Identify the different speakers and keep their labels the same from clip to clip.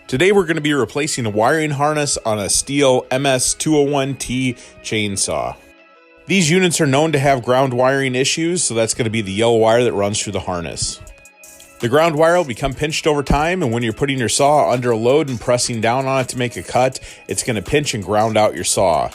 Speaker 1: Today we're going to be replacing the wiring harness on a Stihl MS 201T chainsaw. These units are known to have ground wiring issues, so that's going to be the yellow wire that runs through the harness. The ground wire will become pinched over time, and when you're putting your saw under a load and pressing down on it to make a cut, it's going to pinch and ground out your saw.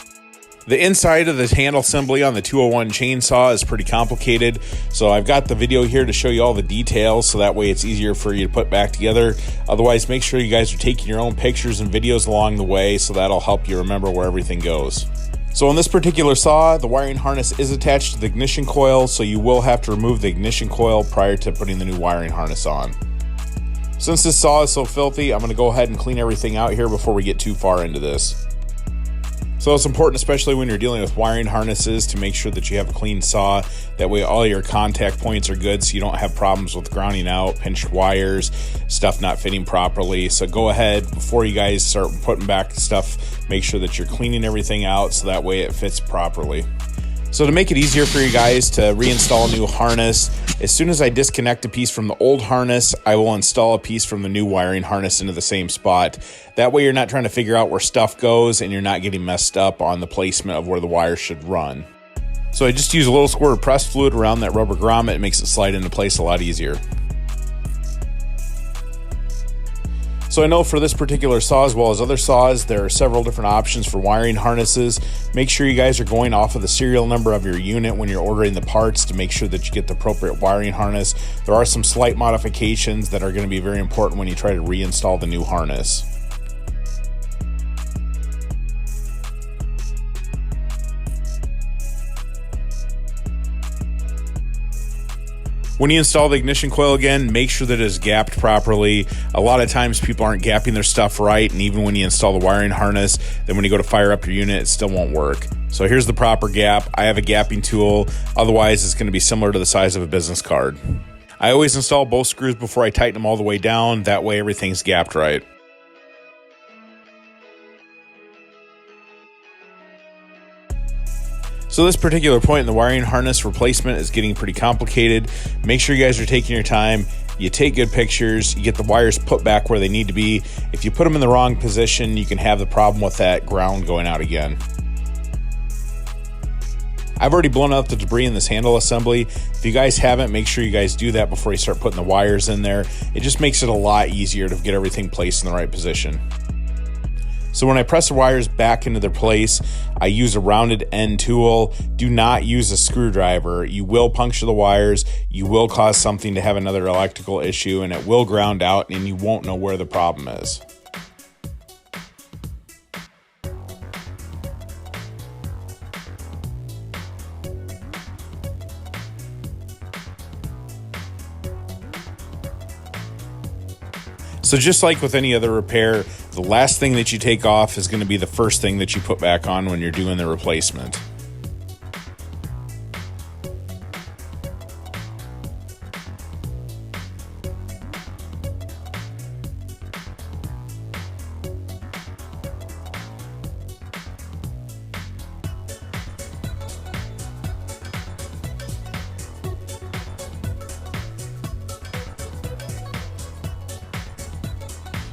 Speaker 1: The inside of the handle assembly on the 201 chainsaw is pretty complicated, so I've got the video here to show you all the details so that way it's easier for you to put back together. Otherwise, make sure you guys are taking your own pictures and videos along the way so that'll help you remember where everything goes. So on this particular saw, the wiring harness is attached to the ignition coil, so you will have to remove the ignition coil prior to putting the new wiring harness on. Since this saw is so filthy, I'm going to go ahead and clean everything out here before we get too far into this. So it's important, especially when you're dealing with wiring harnesses, to make sure that you have a clean saw. That way all your contact points are good so you don't have problems with grounding out, pinched wires, stuff not fitting properly. So go ahead, before you guys start putting back stuff, make sure that you're cleaning everything out so that way it fits properly. So to make it easier for you guys to reinstall a new harness, as soon as I disconnect a piece from the old harness, I will install a piece from the new wiring harness into the same spot. That way you're not trying to figure out where stuff goes and you're not getting messed up on the placement of where the wire should run. So I just use a little squirt of pressed fluid around that rubber grommet. It makes it slide into place a lot easier. So I know for this particular saw, as well as other saws, there are several different options for wiring harnesses. Make sure you guys are going off of the serial number of your unit when you're ordering the parts to make sure that you get the appropriate wiring harness. There are some slight modifications that are going to be very important when you try to reinstall the new harness. When you install the ignition coil again, make sure that it is gapped properly. A lot of times people aren't gapping their stuff right, and even when you install the wiring harness, then when you go to fire up your unit, it still won't work. So here's the proper gap. I have a gapping tool, otherwise it's going to be similar to the size of a business card. I always install both screws before I tighten them all the way down, that way everything's gapped right. So this particular point in the wiring harness replacement is getting pretty complicated. Make sure you guys are taking your time. You take good pictures, you get the wires put back where they need to be. If you put them in the wrong position, you can have the problem with that ground going out again. I've already blown out the debris in this handle assembly. If you guys haven't, make sure you guys do that before you start putting the wires in there. It just makes it a lot easier to get everything placed in the right position. So when I press the wires back into their place, I use a rounded end tool. Do not use a screwdriver. You will puncture the wires, you will cause something to have another electrical issue, and it will ground out and you won't know where the problem is. So just like with any other repair, the last thing that you take off is going to be the first thing that you put back on when you're doing the replacement.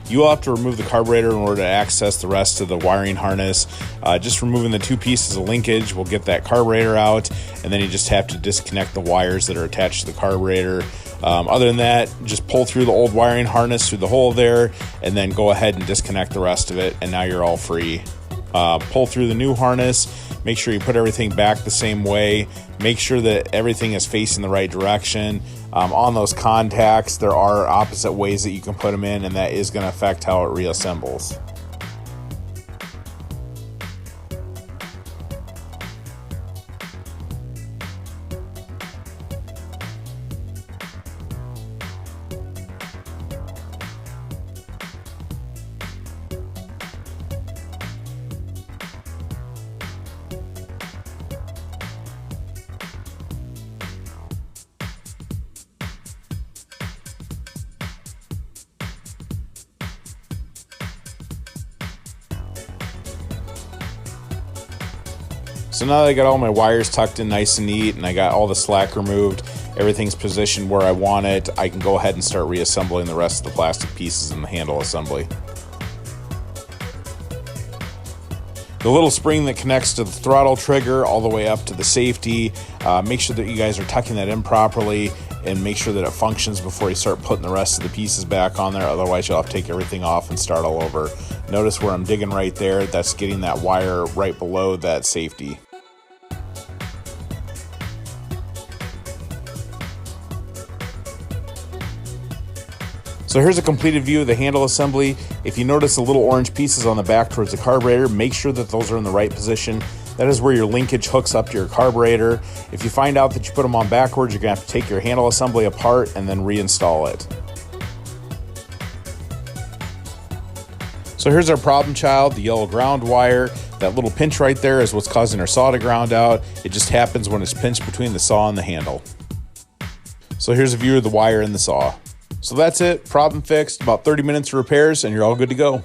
Speaker 1: You will have to remove the carburetor in order to access the rest of the wiring harness. Just removing the two pieces of linkage will get that carburetor out, and then you just have to disconnect the wires that are attached to the carburetor. Other than that, just pull through the old wiring harness through the hole there, and then go ahead and disconnect the rest of it, and now you're all free. Pull through the new harness, make sure you put everything back the same way, make sure that everything is facing the right direction. On those contacts, there are opposite ways that you can put them in, and that is going to affect how it reassembles. So now that I got all my wires tucked in nice and neat and I got all the slack removed, everything's positioned where I want it, I can go ahead and start reassembling the rest of the plastic pieces in the handle assembly. The little spring that connects to the throttle trigger all the way up to the safety, make sure that you guys are tucking that in properly and make sure that it functions before you start putting the rest of the pieces back on there. Otherwise, you'll have to take everything off and start all over. Notice where I'm digging right there. That's getting that wire right below that safety. So here's a completed view of the handle assembly. If you notice the little orange pieces on the back towards the carburetor, make sure that those are in the right position. That is where your linkage hooks up to your carburetor. If you find out that you put them on backwards, you're gonna have to take your handle assembly apart and then reinstall it. So here's our problem child, the yellow ground wire. That little pinch right there is what's causing our saw to ground out. It just happens when it's pinched between the saw and the handle. So here's a view of the wire in the saw. So that's it, problem fixed, about 30 minutes of repairs and you're all good to go.